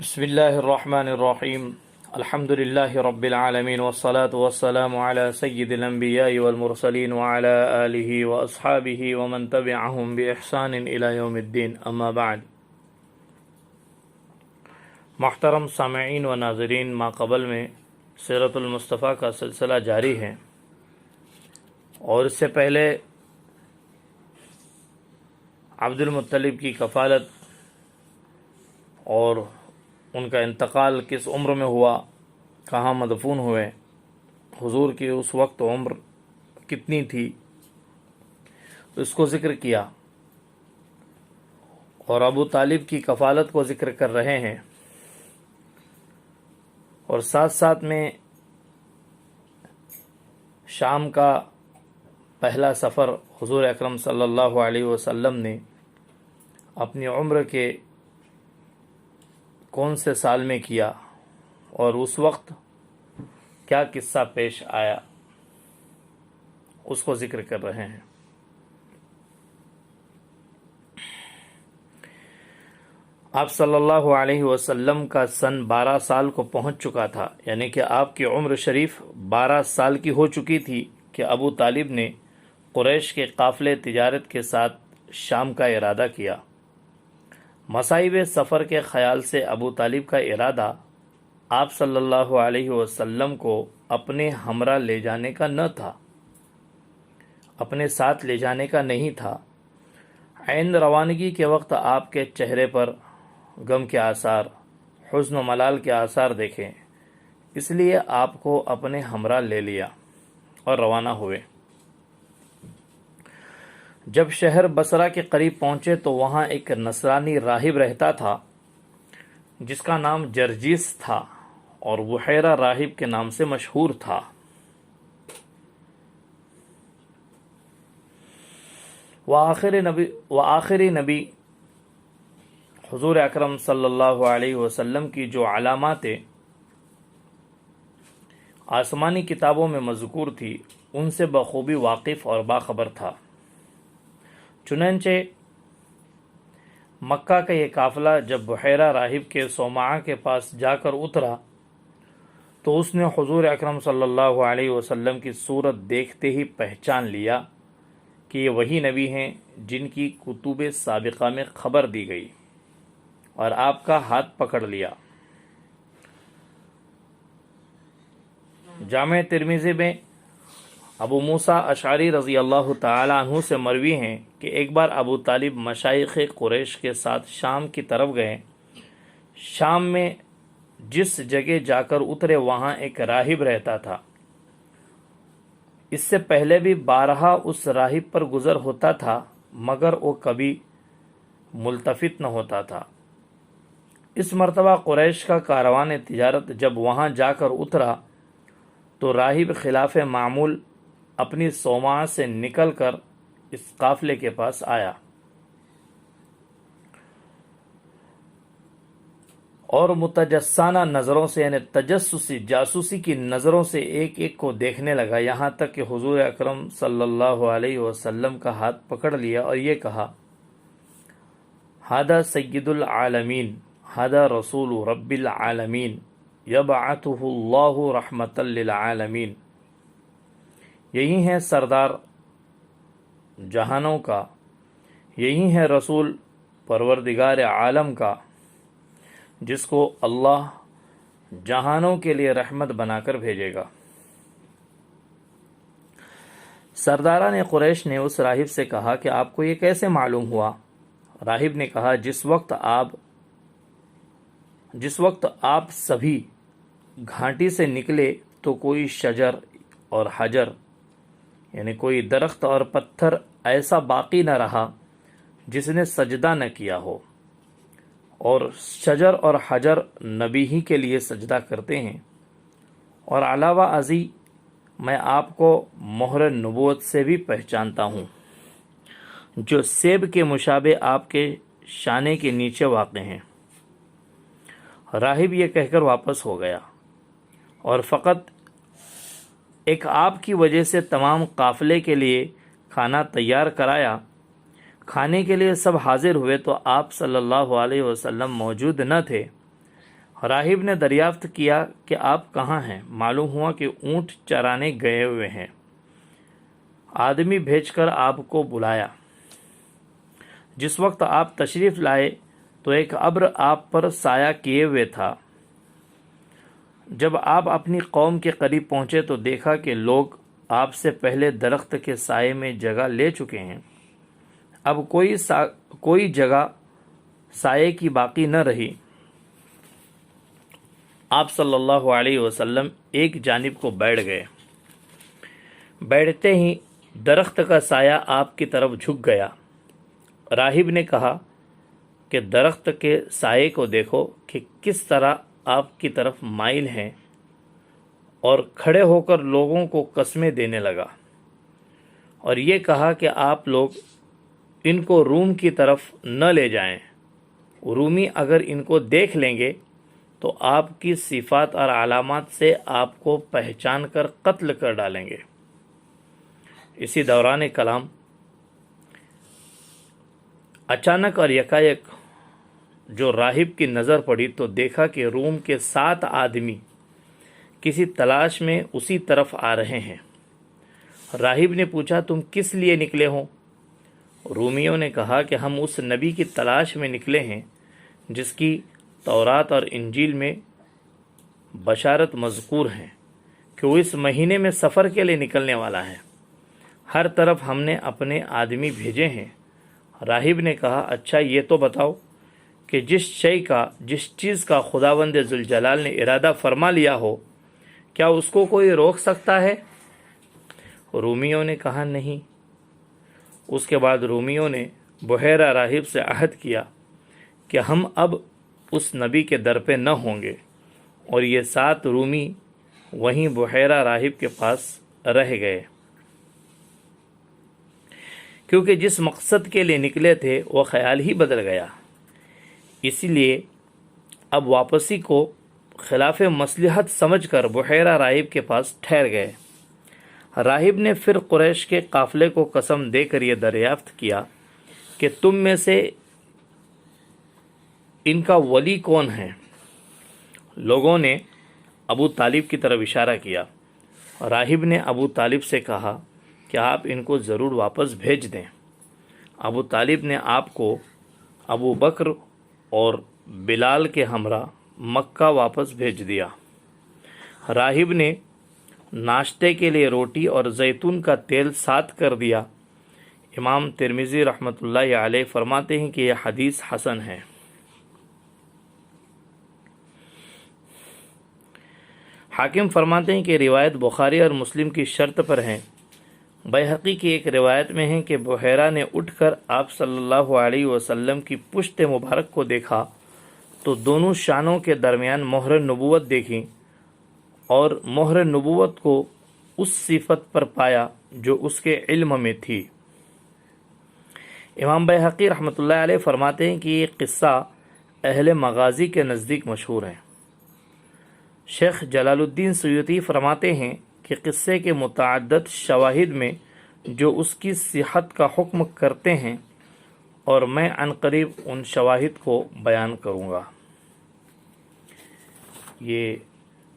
بسم اللہ الرحمن الرحیم الحمد للہ رب العالمین والصلاة والسلام على سید الانبیاء والمرسلین وعلى آلہ واصحابہ ومن تبعہم بإحسان الى یوم الدین اما بعد۔ محترم سامعین و ناظرین، ما قبل میں سیرت المصطفیٰ کا سلسلہ جاری ہے، اور اس سے پہلے عبد المطلب کی کفالت اور ان کا انتقال کس عمر میں ہوا، کہاں مدفون ہوئے، حضور کی اس وقت عمر کتنی تھی، اس کو ذکر کیا، اور ابو طالب کی کفالت کو ذکر کر رہے ہیں، اور ساتھ ساتھ میں شام کا پہلا سفر حضور اکرم صلی اللہ علیہ وسلم نے اپنی عمر کے کون سے سال میں کیا، اور اس وقت کیا قصہ پیش آیا، اس کو ذکر کر رہے ہیں۔ آپ صلی اللہ علیہ وسلم کا سن 12 سال کو پہنچ چکا تھا، یعنی کہ آپ کی عمر شریف 12 سال کی ہو چکی تھی کہ ابو طالب نے قریش کے قافلے تجارت کے ساتھ شام کا ارادہ کیا۔ مصائب سفر کے خیال سے ابو طالب کا ارادہ آپ صلی اللہ علیہ وسلم کو اپنے ہمراہ لے جانے کا نہ تھا، اپنے ساتھ لے جانے کا نہیں تھا۔ عین روانگی کے وقت آپ کے چہرے پر غم کے آثار، حزن و ملال کے آثار دیکھیں، اس لیے آپ کو اپنے ہمراہ لے لیا اور روانہ ہوئے۔ جب شہر بصرہ کے قریب پہنچے تو وہاں ایک نصرانی راہب رہتا تھا جس کا نام جرجیس تھا، اور بحیرہ راہب کے نام سے مشہور تھا۔ وآخری نبی حضور اکرم صلی اللہ علیہ وسلم کی جو علامات آسمانی کتابوں میں مذکور تھی ان سے بخوبی واقف اور باخبر تھا۔ چنانچہ مکہ کا یہ قافلہ جب بحیرہ راہب کے صومعہ کے پاس جا کر اترا تو اس نے حضور اکرم صلی اللہ علیہ وسلم کی صورت دیکھتے ہی پہچان لیا کہ یہ وہی نبی ہیں جن کی کتب سابقہ میں خبر دی گئی، اور آپ کا ہاتھ پکڑ لیا۔ جامع ترمذی میں ابو موسیٰ اشعری رضی اللہ تعالی عنہ سے مروی ہیں کہ ایک بار ابو طالب مشائخ قریش کے ساتھ شام کی طرف گئے۔ شام میں جس جگہ جا کر اترے وہاں ایک راہب رہتا تھا۔ اس سے پہلے بھی بارہا اس راہب پر گزر ہوتا تھا، مگر وہ کبھی ملتفت نہ ہوتا تھا۔ اس مرتبہ قریش کا کاروان تجارت جب وہاں جا کر اترا تو راہب خلاف معمول اپنی صومعہ سے نکل کر اس قافلے کے پاس آیا، اور متجسانہ نظروں سے، یعنی تجسسی جاسوسی کی نظروں سے ایک ایک کو دیکھنے لگا، یہاں تک کہ حضور اکرم صلی اللہ علیہ وسلم کا ہاتھ پکڑ لیا اور یہ کہا: ھذا سید العالمین، ھذا رسول رب العالمین، یبعثہ اللہ رحمۃ للعالمین۔ یہی ہے سردار جہانوں کا، یہی ہے رسول پروردگار عالم کا، جس کو اللہ جہانوں کے لیے رحمت بنا کر بھیجے گا۔ سرداران قریش نے اس راہب سے کہا کہ آپ کو یہ کیسے معلوم ہوا؟ راہب نے کہا جس وقت آپ سبھی گھاٹی سے نکلے تو کوئی شجر اور حجر، یعنی کوئی درخت اور پتھر ایسا باقی نہ رہا جس نے سجدہ نہ کیا ہو، اور شجر اور حجر نبی ہی کے لیے سجدہ کرتے ہیں، اور علاوہ ازیں میں آپ کو مہر نبوت سے بھی پہچانتا ہوں جو سیب کے مشابہ آپ کے شانے کے نیچے واقع ہیں۔ راہب یہ کہہ کر واپس ہو گیا، اور فقط ایک آپ کی وجہ سے تمام قافلے کے لیے کھانا تیار کرایا۔ کھانے کے لیے سب حاضر ہوئے تو آپ صلی اللہ علیہ وسلم موجود نہ تھے، راہب نے دریافت کیا کہ آپ کہاں ہیں؟ معلوم ہوا کہ اونٹ چرانے گئے ہوئے ہیں۔ آدمی بھیج کر آپ کو بلایا۔ جس وقت آپ تشریف لائے تو ایک ابر آپ پر سایہ کیے ہوئے تھا۔ جب آپ اپنی قوم کے قریب پہنچے تو دیکھا کہ لوگ آپ سے پہلے درخت کے سائے میں جگہ لے چکے ہیں۔ اب کوئی جگہ سائے کی باقی نہ رہی۔ آپ صلی اللہ علیہ وسلم ایک جانب کو بیٹھ گئے۔ بیٹھتے ہی درخت کا سایہ آپ کی طرف جھک گیا۔ راہب نے کہا کہ درخت کے سائے کو دیکھو کہ کس طرح آپ کی طرف مائل ہیں، اور کھڑے ہو کر لوگوں کو قسمیں دینے لگا، اور یہ کہا کہ آپ لوگ ان کو روم کی طرف نہ لے جائیں، رومی اگر ان کو دیکھ لیں گے تو آپ کی صفات اور علامات سے آپ کو پہچان کر قتل کر ڈالیں گے۔ اسی دوران کلام اچانک اور یکایک جو راہب کی نظر پڑی تو دیکھا کہ روم کے 7 آدمی کسی تلاش میں اسی طرف آ رہے ہیں۔ راہب نے پوچھا، تم کس لیے نکلے ہو؟ رومیوں نے کہا کہ ہم اس نبی کی تلاش میں نکلے ہیں جس کی تورات اور انجیل میں بشارت مذکور ہے کہ وہ اس مہینے میں سفر کے لیے نکلنے والا ہے۔ ہر طرف ہم نے اپنے آدمی بھیجے ہیں۔ راہب نے کہا، اچھا یہ تو بتاؤ کہ جس چیز کا خداوند ذوالجلال نے ارادہ فرما لیا ہو، کیا اس کو کوئی روک سکتا ہے؟ رومیوں نے کہا نہیں۔ اس کے بعد رومیوں نے بحیرہ راہب سے عہد کیا کہ ہم اب اس نبی کے در پہ نہ ہوں گے، اور یہ 7 رومی وہیں بحیرہ راہب کے پاس رہ گئے، کیونکہ جس مقصد کے لیے نکلے تھے وہ خیال ہی بدل گیا۔ اسی لیے اب واپسی کو خلاف مصلحت سمجھ کر بحیرہ راہب کے پاس ٹھہر گئے۔ راہب نے پھر قریش کے قافلے کو قسم دے کر یہ دریافت کیا کہ تم میں سے ان کا ولی کون ہے؟ لوگوں نے ابو طالب کی طرف اشارہ کیا۔ راہب نے ابو طالب سے کہا کہ آپ ان کو ضرور واپس بھیج دیں۔ ابو طالب نے آپ کو ابو بکر اور بلال کے ہمراہ مکہ واپس بھیج دیا۔ راہب نے ناشتے کے لیے روٹی اور زیتون کا تیل ساتھ کر دیا۔ امام ترمذی رحمۃ اللہ علیہ فرماتے ہیں کہ یہ حدیث حسن ہے۔ حاکم فرماتے ہیں کہ روایت بخاری اور مسلم کی شرط پر ہے۔ بیہقی کی ایک روایت میں ہے کہ بحیرہ نے اٹھ کر آپ صلی اللہ علیہ وسلم کی پشت مبارک کو دیکھا تو دونوں شانوں کے درمیان مہر نبوت دیکھی، اور مہر نبوت کو اس صفت پر پایا جو اس کے علم میں تھی۔ امام بیہقی رحمۃ اللہ علیہ فرماتے ہیں کہ یہ قصہ اہل مغازی کے نزدیک مشہور ہے۔ شیخ جلال الدین سیوطی فرماتے ہیں کہ قصے کے متعدد شواہد میں جو اس کی صحت کا حکم کرتے ہیں، اور میں عنقریب ان شواہد کو بیان کروں گا۔ یہ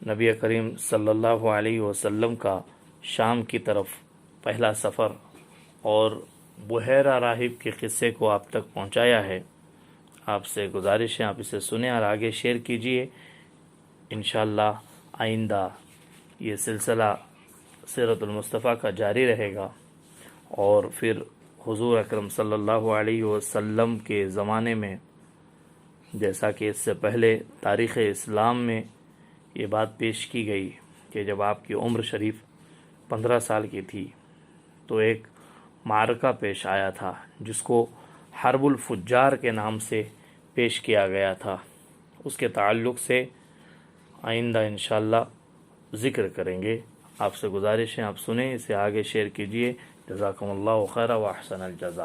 نبی کریم صلی اللہ علیہ وسلم کا شام کی طرف پہلا سفر اور بحیرہ راہب کے قصے کو آپ تک پہنچایا ہے۔ آپ سے گزارش ہے آپ اسے سنیں اور آگے شیئر کیجئے۔ انشاءاللہ آئندہ یہ سلسلہ سیرت المصطفیٰ کا جاری رہے گا، اور پھر حضور اکرم صلی اللہ علیہ وسلم کے زمانے میں، جیسا کہ اس سے پہلے تاریخ اسلام میں یہ بات پیش کی گئی کہ جب آپ کی عمر شریف 15 سال کی تھی تو ایک معرکہ پیش آیا تھا جس کو حرب الفجار کے نام سے پیش کیا گیا تھا۔ اس کے تعلق سے آئندہ انشاءاللہ ذکر کریں گے۔ آپ سے گزارش ہے آپ سنیں، اسے آگے شیئر کیجئے۔ جزاکم اللہ خیر و احسن الجزا۔